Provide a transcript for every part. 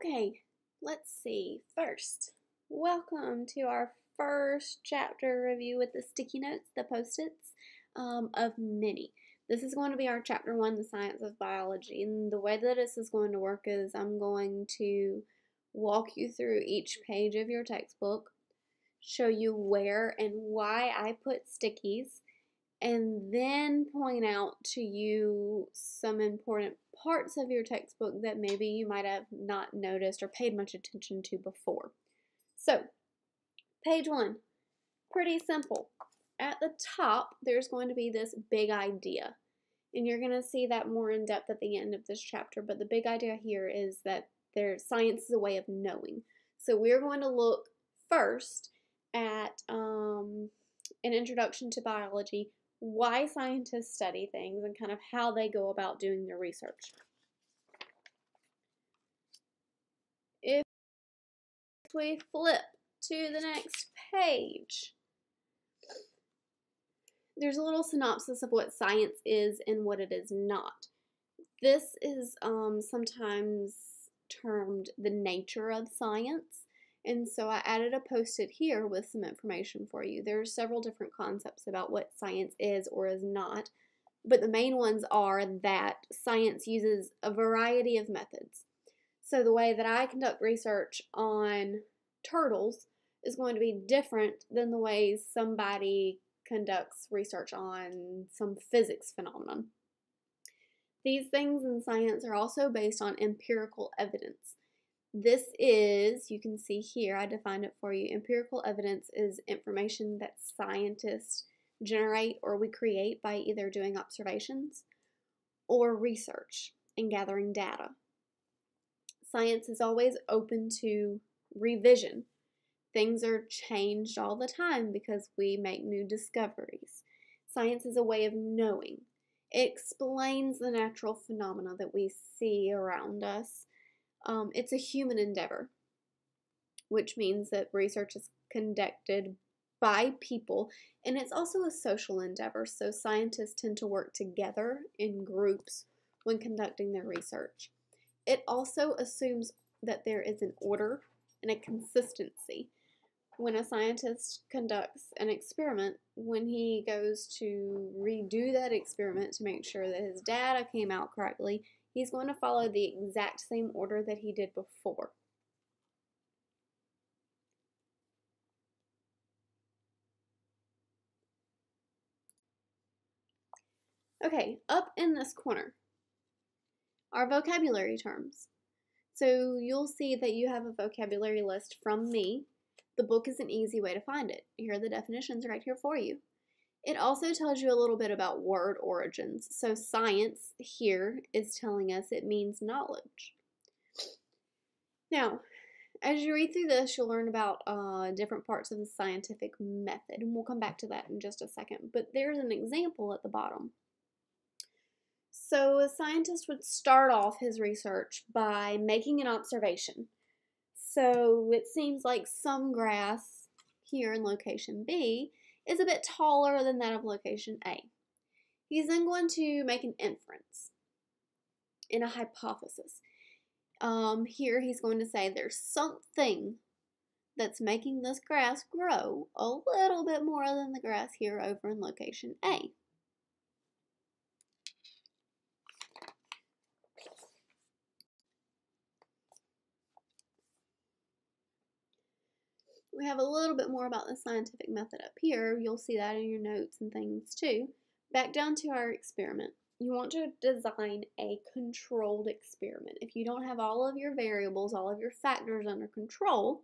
Okay, let's see. First, welcome to our first chapter review with the sticky notes, the post-its, of many. This is going to be our chapter 1, the science of biology. And the way that this is going to work is I'm going to walk you through each page of your textbook, show you where and why I put stickies, and then point out to you some important parts of your textbook that maybe you might have not noticed or paid much attention to before. So, page 1, pretty simple. At the top, there's going to be this big idea, and you're going to see that more in depth at the end of this chapter, but the big idea here is that science is a way of knowing. So we're going to look first at an introduction to biology, why scientists study things, and kind of how they go about doing their research. If we flip to the next page, there's a little synopsis of what science is and what it is not. This is sometimes termed the nature of science. And so I added a post-it here with some information for you. There are several different concepts about what science is or is not, but the main ones are that science uses a variety of methods. So the way that I conduct research on turtles is going to be different than the ways somebody conducts research on some physics phenomenon. These things in science are also based on empirical evidence. This is, you can see here, I defined it for you. Empirical evidence is information that scientists generate or we create by either doing observations or research and gathering data. Science is always open to revision. Things are changed all the time because we make new discoveries. Science is a way of knowing. It explains the natural phenomena that we see around us. It's a human endeavor, which means that research is conducted by people, and it's also a social endeavor, so scientists tend to work together in groups when conducting their research. It also assumes that there is an order and a consistency. When a scientist conducts an experiment, when he goes to redo that experiment to make sure that his data came out correctly, he's going to follow the exact same order that he did before. Okay, up in this corner are vocabulary terms. So you'll see that you have a vocabulary list from me. The book is an easy way to find it. Here are the definitions right here for you. It also tells you a little bit about word origins. So science here is telling us it means knowledge. Now, as you read through this, you'll learn about different parts of the scientific method, and we'll come back to that in just a second. But there's an example at the bottom. So a scientist would start off his research by making an observation. So it seems like some grass here in location B is a bit taller than that of location A. He's then going to make an inference in a hypothesis. Here he's going to say there's something that's making this grass grow a little bit more than the grass here over in location A. We have a little bit more about the scientific method up here. You'll see that in your notes and things too. Back down to our experiment. You want to design a controlled experiment. If you don't have all of your variables, all of your factors under control,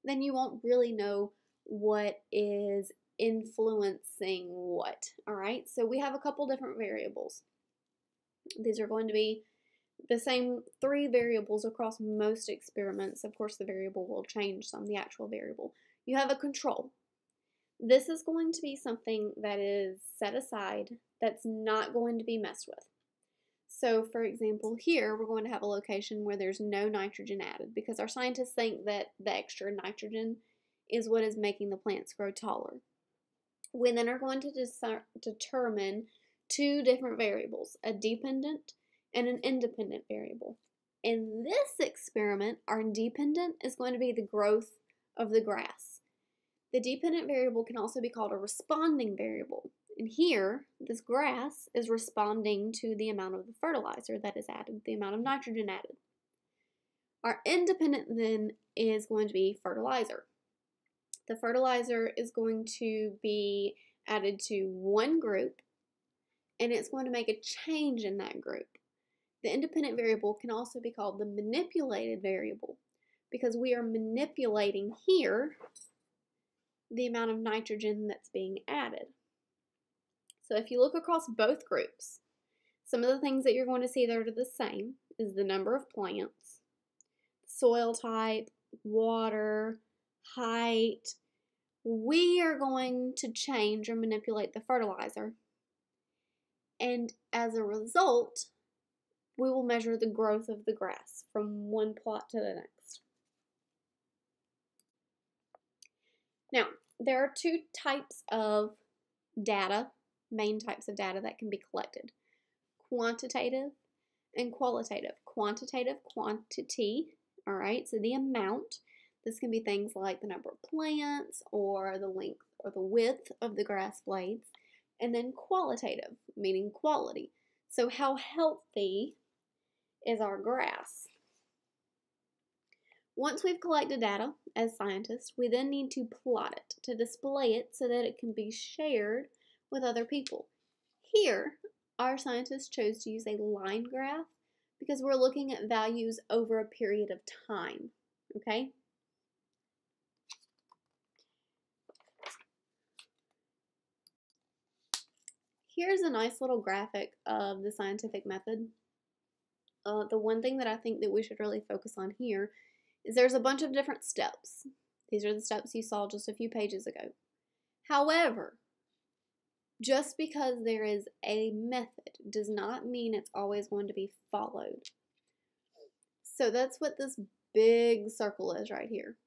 then you won't really know what is influencing what. All right, so we have a couple different variables. These are going to be the same 3 variables across most experiments. Of course, the variable will change some, the actual variable. You have a control. This is going to be something that is set aside that's not going to be messed with. So, for example, here we're going to have a location where there's no nitrogen added because our scientists think that the extra nitrogen is what is making the plants grow taller. We then are going to determine 2 different variables, a dependent and an independent variable. In this experiment, our dependent is going to be the growth of the grass. The dependent variable can also be called a responding variable. And here, this grass is responding to the amount of the fertilizer that is added, the amount of nitrogen added. Our independent then is going to be fertilizer. The fertilizer is going to be added to one group, and it's going to make a change in that group. The independent variable can also be called the manipulated variable because we are manipulating here the amount of nitrogen that's being added. So if you look across both groups, some of the things that you're going to see that are the same is the number of plants, soil type, water, height. We are going to change or manipulate the fertilizer. And as a result, we will measure the growth of the grass from one plot to the next. Now, there are two types of data, main types of data that can be collected: quantitative and qualitative. Quantitative, quantity, all right, so the amount. This can be things like the number of plants or the length or the width of the grass blades. And then qualitative, meaning quality. So how healthy is our grass? Once we've collected data as scientists, we then need to plot it, to display it so that it can be shared with other people. Here, our scientists chose to use a line graph because we're looking at values over a period of time, okay? Here's a nice little graphic of the scientific method. The one thing that I think that we should really focus on here is there's a bunch of different steps. These are the steps you saw just a few pages ago. However, just because there is a method does not mean it's always going to be followed. So that's what this big circle is right here.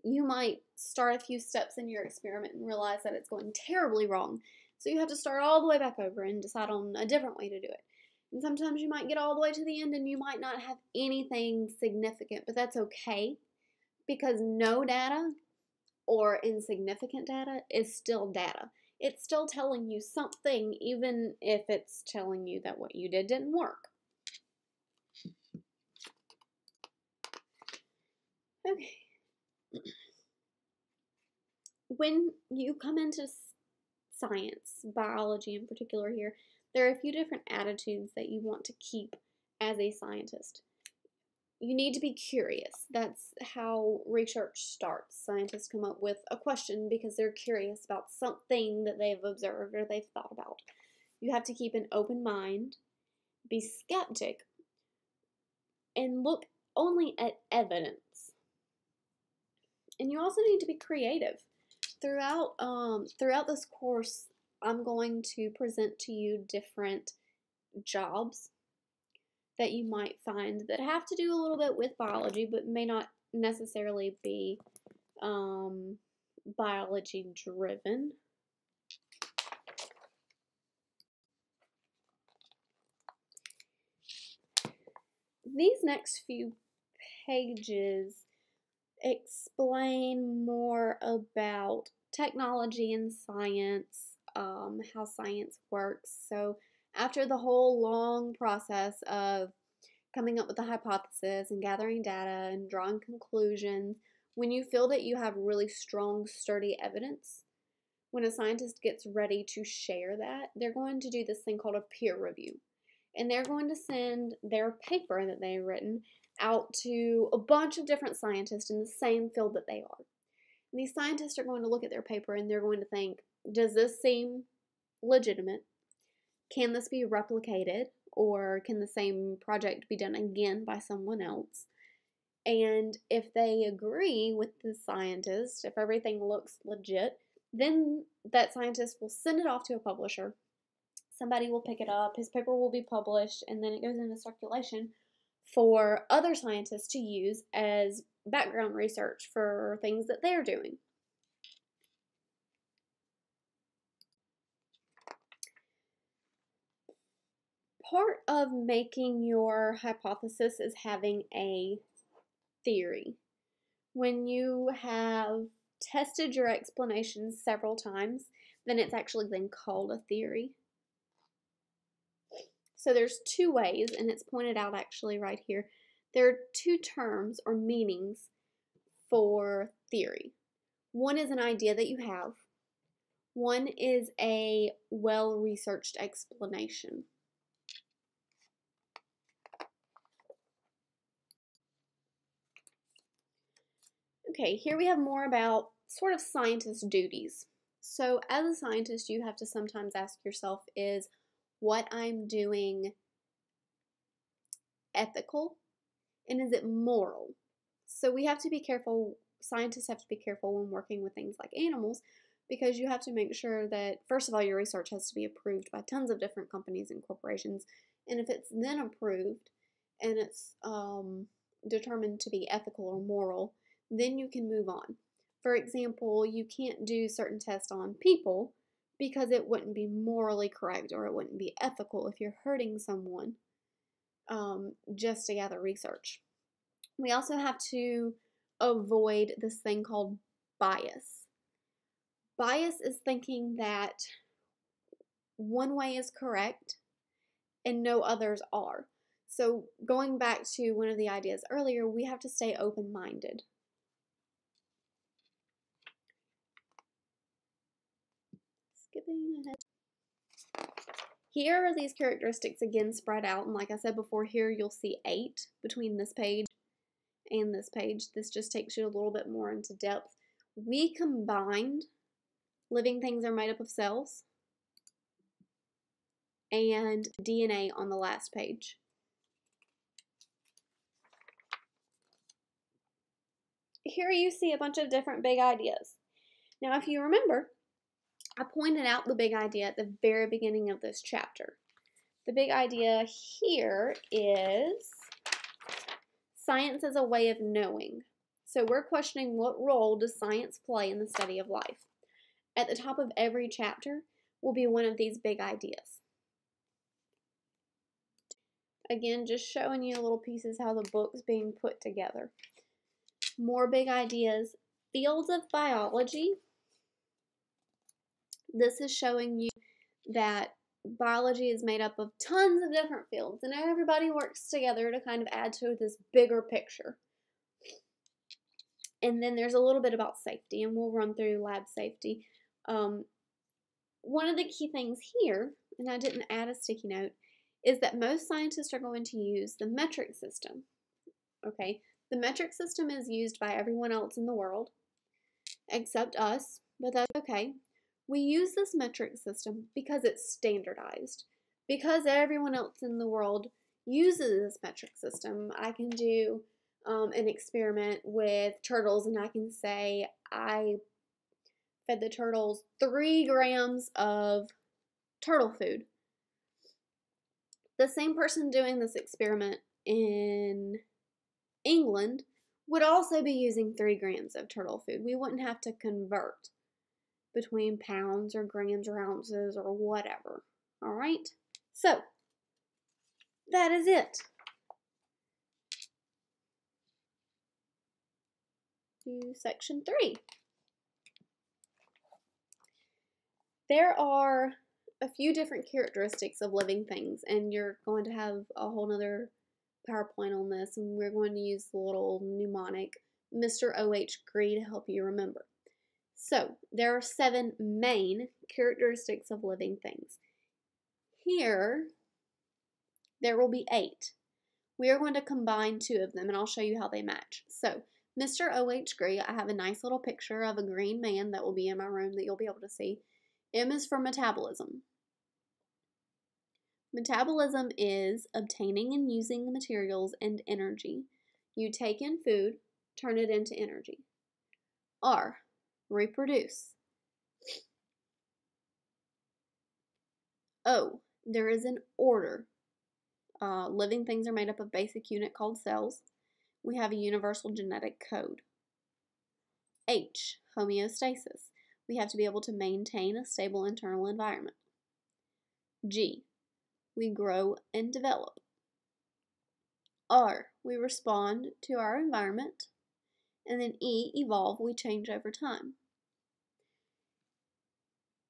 You might start a few steps in your experiment and realize that it's going terribly wrong. So you have to start all the way back over and decide on a different way to do it. And sometimes you might get all the way to the end and you might not have anything significant, but that's okay because no data or insignificant data is still data. It's still telling you something even if it's telling you that what you did didn't work. Okay. When you come into science, biology in particular here, there are a few different attitudes that you want to keep as a scientist. You need to be curious. That's how research starts. Scientists come up with a question because they're curious about something that they've observed or they've thought about. You have to keep an open mind, be skeptic, and look only at evidence. And you also need to be creative. Throughout this course, I'm going to present to you different jobs that you might find that have to do a little bit with biology, but may not necessarily be biology driven. These next few pages explain more about technology and science, how science works. So after the whole long process of coming up with a hypothesis and gathering data and drawing conclusions, when you feel that you have really strong, sturdy evidence, when a scientist gets ready to share that, they're going to do this thing called a peer review. And they're going to send their paper that they've written out to a bunch of different scientists in the same field that they are. And these scientists are going to look at their paper and they're going to think, does this seem legitimate? Can this be replicated? Or can the same project be done again by someone else? And if they agree with the scientist, if everything looks legit, then that scientist will send it off to a publisher. Somebody will pick it up, his paper will be published, and then it goes into circulation for other scientists to use as background research for things that they're doing. part of making your hypothesis is having a theory. When you have tested your explanations several times, then it's actually then called a theory. So there's two ways, and it's pointed out actually right here. There are two terms or meanings for theory. One is an idea that you have. One is a well-researched explanation. Okay, here we have more about sort of scientist duties. So as a scientist, you have to sometimes ask yourself, is what I'm doing ethical? And is it moral? So we have to be careful, scientists have to be careful when working with things like animals, because you have to make sure that, first of all, your research has to be approved by tons of different companies and corporations. And if it's then approved and it's determined to be ethical or moral, then you can move on. For example, you can't do certain tests on people because it wouldn't be morally correct or it wouldn't be ethical if you're hurting someone just to gather research. We also have to avoid this thing called bias. Bias is thinking that one way is correct and no others are. So going back to one of the ideas earlier, we have to stay open-minded. Skipping ahead. Here are these characteristics again spread out, and like I said before, here you'll see 8 between this page and this page. This just takes you a little bit more into depth. We combined living things are made up of cells and DNA on the last page. Here you see a bunch of different big ideas. Now, if you remember, I pointed out the big idea at the very beginning of this chapter. The big idea here is science as a way of knowing. So we're questioning, what role does science play in the study of life? At the top of every chapter will be one of these big ideas. Again, just showing you little pieces how the book's being put together. More big ideas. Fields of biology. This is showing you that biology is made up of tons of different fields, and everybody works together to kind of add to this bigger picture. And then there's a little bit about safety, and we'll run through lab safety. One of the key things here, and I didn't add a sticky note, is that most scientists are going to use the metric system. Okay, the metric system is used by everyone else in the world, except us, but that's okay. We use this metric system because it's standardized. Because everyone else in the world uses this metric system, I can do an experiment with turtles, and I can say I fed the turtles 3 grams of turtle food. The same person doing this experiment in England would also be using 3 grams of turtle food. We wouldn't have to convert between pounds or grams or ounces or whatever. All right? So, that is it. To section 3. There are a few different characteristics of living things, and you're going to have a whole nother PowerPoint on this, and we're going to use the little mnemonic Mr. O.H. Gree to help you remember. So, there are 7 main characteristics of living things. Here, there will be 8. We are going to combine 2 of them, and I'll show you how they match. So, Mr. O.H. Gree, I have a nice little picture of a green man that will be in my room that you'll be able to see. M is for metabolism. Metabolism is obtaining and using materials and energy. You take in food, turn it into energy. R, reproduce. O, there is an order. Living things are made up of a basic unit called cells. We have a universal genetic code. H, homeostasis. We have to be able to maintain a stable internal environment. G, we grow and develop. R, we respond to our environment. And then E, evolve, we change over time.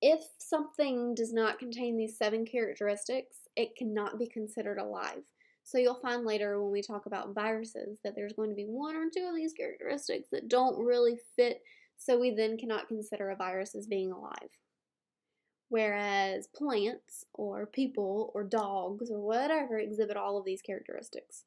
If something does not contain these 7 characteristics, it cannot be considered alive. So you'll find later when we talk about viruses that there's going to be 1 or 2 of these characteristics that don't really fit, so we then cannot consider a virus as being alive. Whereas plants or people or dogs or whatever exhibit all of these characteristics.